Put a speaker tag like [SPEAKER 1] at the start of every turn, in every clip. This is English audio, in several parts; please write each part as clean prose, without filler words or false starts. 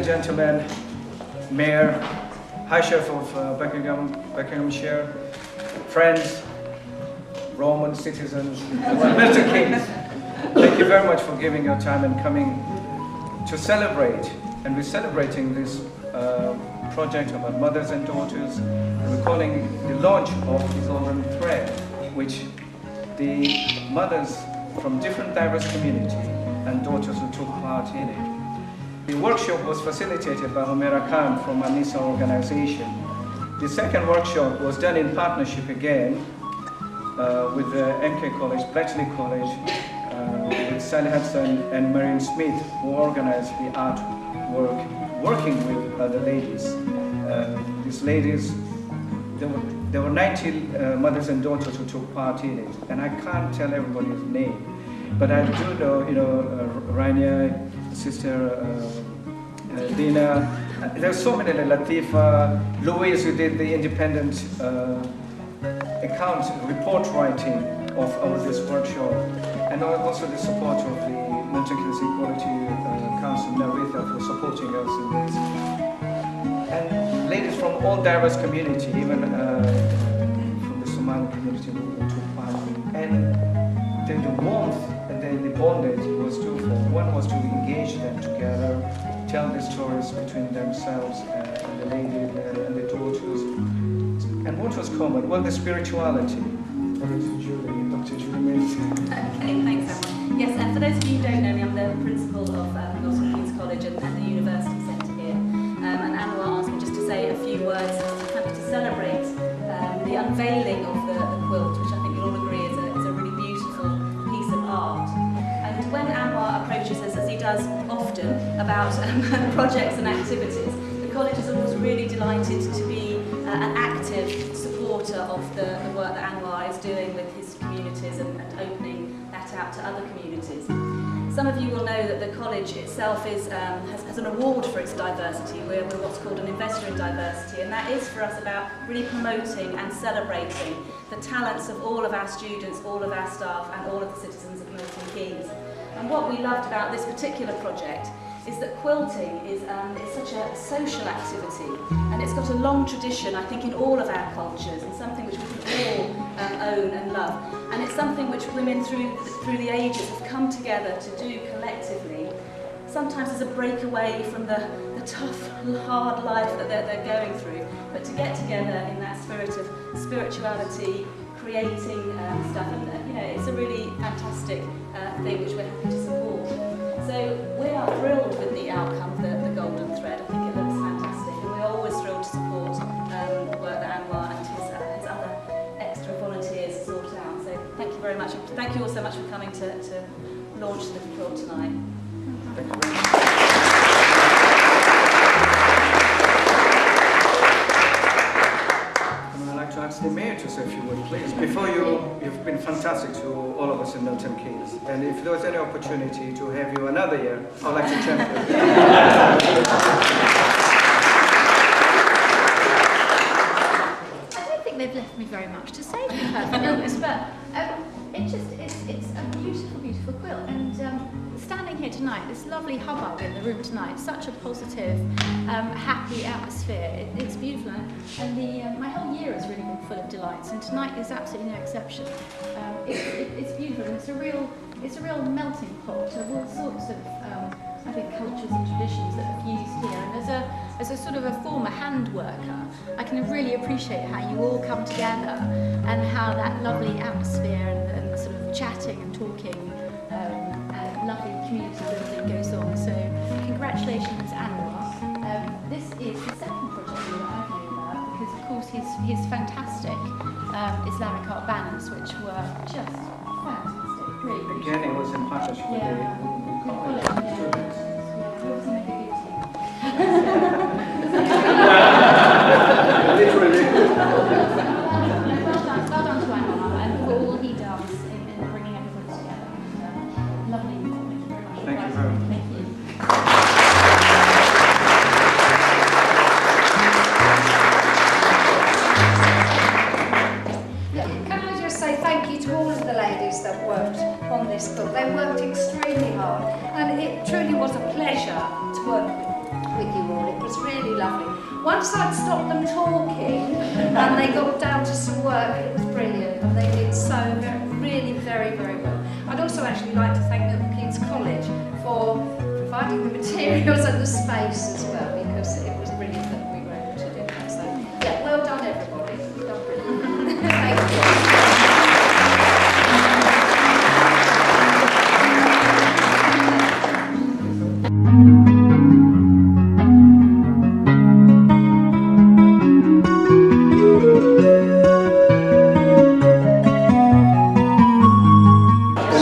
[SPEAKER 1] and gentlemen, Mayor, High Sheriff of Buckinghamshire, friends, Roman citizens, Mr. Kings, thank you very much for giving your time and coming to celebrate. And we're celebrating this project about mothers and daughters. We're calling the launch of the Golden Thread, which the mothers from different diverse communities and daughters who took part in it. The workshop was facilitated by Humera Khan from our Nisa organization. The second workshop was done in partnership again with the MK College, Bletchley College, with Sally Hudson and Maryam Smit, who organized the artwork, working with the ladies. These ladies, there were 90 mothers and daughters who took part in it, and I can't tell everybody's name, but I do know, Rania, Sister Dina. There's so many, Latifa, Louise, who did the independent account report writing of this workshop, and also the support of the Mental Health Equality Council, Narita, for supporting us in this. And ladies from all diverse community, even from the Somali community who took part. And the warmth and the bondage was twofold. One was to engage them together, tell the stories between themselves and the ladies and the daughters. And what was common? Well, the spirituality. Dr. Julie.
[SPEAKER 2] Okay, thanks everyone. Yes, and for those of you who don't know me, I'm the principal of Northern Queen's College and the University Centre here. And Anwar asked me just to say a few words to celebrate the unveiling of the quilt, which I think you'll all agree is a really beautiful piece of art. And when Anwar approaches us, as he does often, about projects and activities, the college is always really delighted to be an active supporter of the work that Anwar is doing with his communities and opening that out to other communities. Some of you will know that the college itself has an award for its diversity. We're what's called an investor in diversity, and that is for us about really promoting and celebrating the talents of all of our students, all of our staff, and all of the citizens of Milton Keynes. And what we loved about this particular project is that quilting is such a social activity, and it's got a long tradition, I think, in all of our cultures, and something which we can all own and love. And it's something which women through the ages have come together to do collectively, sometimes as a breakaway from the tough, hard life that they're going through, but to get together in that spirit of spirituality, creating stuff, and it's a really fantastic thing which we're happy to support. So we are thrilled with the outcome, the Golden Thread. I think it looks fantastic, and we're always thrilled to support the work that Anwar and his other extra volunteers sort out. So thank you very much, and thank you all so much for coming to launch the quilt tonight.
[SPEAKER 1] Thank you very much. I'd like to ask the Mayor to say a few words, please. Before you've been fantastic to all of us in Milton Keynes, and if there was any opportunity to have you another year, I'd like to champion you.
[SPEAKER 3] I don't think they've left me very much to say, to be perfectly honest, but it's a beautiful, beautiful quilt, and standing here tonight, this lovely hubbub in the room tonight, such a positive, happy atmosphere. It's beautiful, and my whole year has really been full of delights, and tonight is absolutely no exception. It's beautiful, and it's a real melting pot of all sorts of I think cultures and traditions that are fused here. And as a sort of a former hand worker, I can really appreciate how you all come together and how that lovely atmosphere and the sort of chatting and talking and lovely community building goes on. So congratulations, Anwar. This is the second project that I've known about, because of course his fantastic Islamic art banners, which were just fantastic, really beautiful.
[SPEAKER 1] Again, it was in partnership with the college students. Literally.
[SPEAKER 3] Well done to Anwar and for all he does in bringing everyone together. Lovely. Thank you very much.
[SPEAKER 1] Thank you very much.
[SPEAKER 4] Thank you. Can I just say thank you to all of the ladies that worked on this book. They worked extremely hard, and it truly was a pleasure to work with you lovely. Once I'd stopped them talking and they got down to some work, it was brilliant, and they did so really very, very well. I'd also actually like to thank Milton Keynes College for providing the materials and the space as well, because it was brilliant that we were able to do that. So, yeah, well done everybody. You've done brilliant. Thank you.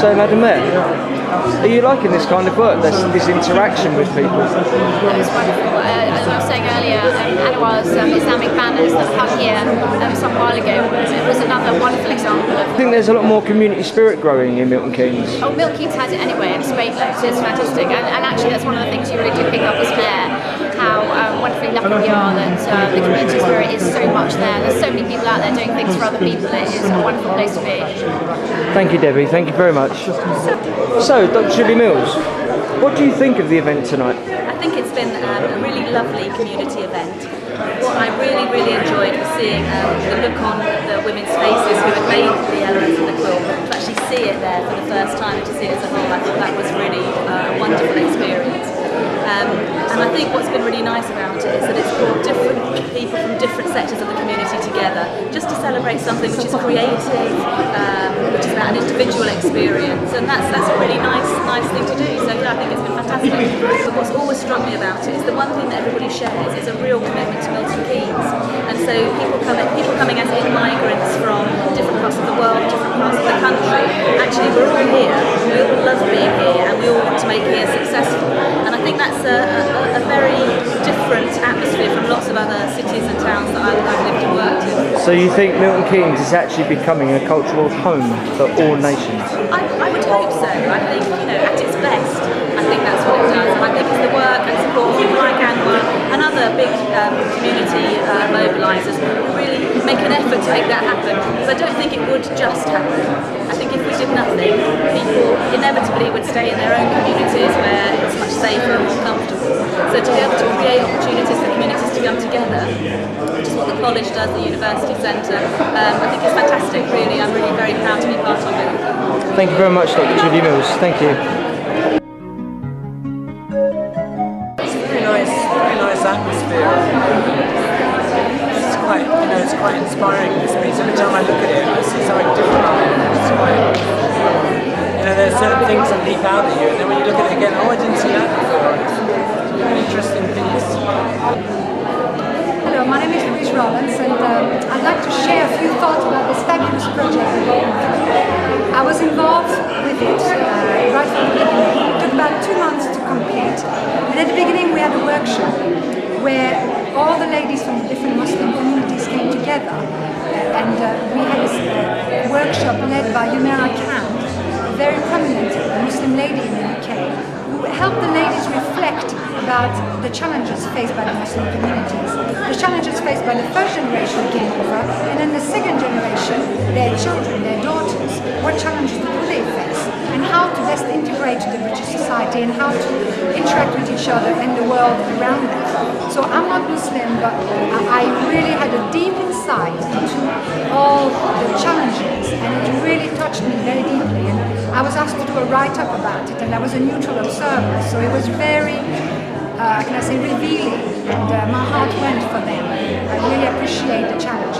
[SPEAKER 1] So, Madam Mayor, are you liking this kind of work, this interaction with people?
[SPEAKER 3] It was wonderful. As I was saying earlier, Anwar's Islamic banners that hung here some while ago, it was another wonderful example of...
[SPEAKER 1] I think there's a lot more community spirit growing in Milton Keynes.
[SPEAKER 3] Oh, Milton Keynes has it anyway, and spade loads, it's fantastic. And actually that's one of the things you really do pick up as mayor, how wonderfully lucky we are that the community spirit is so much there. There's so many people out there doing things for other people. It is a wonderful place to be.
[SPEAKER 1] Thank you, Debbie. Thank you very much. So, Dr. Julie Mills, what do you think of the event tonight?
[SPEAKER 2] I think it's been a really lovely community event. What I really, really enjoyed was seeing the look on the women's faces who had made the elements of the quilt, to actually see it there for the first time and to see it as a whole. I thought that was really a wonderful experience. And I think what's been really nice about it is that it's brought different people from different sectors of the community together just to celebrate something which is creative, which is about an individual experience, and that's a really nice thing to do. So yeah, I think it's been fantastic. But what's always struck me about it is the one thing that everybody shares is a real commitment to Milton Keynes, and so people coming as migrants from different parts of the world, different parts of the country. Actually, we're all here. We all love being here, and we all want to make here successful. And I think that's a very different atmosphere from lots of other cities and towns that I've lived and worked in.
[SPEAKER 1] So you think Milton Keynes is actually becoming a cultural home for all nations?
[SPEAKER 2] I would hope so. I think, at its best, I think that's what it does. And I think it's the work and support of people like Anwar and other big community mobilisers who really make an effort to make that happen. Because I don't think it would just happen. I think if we did nothing, people inevitably would stay in their own communities where it's much safer and more comfortable. So to be able to create opportunities for communities to come together, which is what the college does, the university centre, I think it's fantastic, really. I'm really very proud to be part of it.
[SPEAKER 1] Thank you very much, Dr. Julie Mills. Thank you.
[SPEAKER 5] It's a very nice atmosphere. It's quite inspiring, this piece. Every time I look at it, I see something different on it. It's quite, there's certain things that leap out at you, and then when you look at it again, I didn't see that before. It's an interesting piece.
[SPEAKER 4] Hello, my name is Louise Rollins, and I'd like to share a few thoughts about this fabulous project. I was involved with it right from the beginning. It took about 2 months to complete, and at the beginning we had a workshop where all the ladies from the different Muslim communities came together, and we had a workshop led by Humera Khan, a very prominent Muslim lady in the UK, who helped the ladies reflect about the challenges faced by the Muslim communities, the challenges faced by the first generation who came over, and then the second generation, their children, their daughters, what challenges do they face, and how to best integrate to the British society, and how to interact with each other and the world around them. So I'm not Muslim, but I really had a deep insight into all the challenges, and it really touched me very deeply. And I was asked to do a write-up about it, and I was a neutral observer, so it was very, revealing, and my heart went for them. I really appreciate the challenge.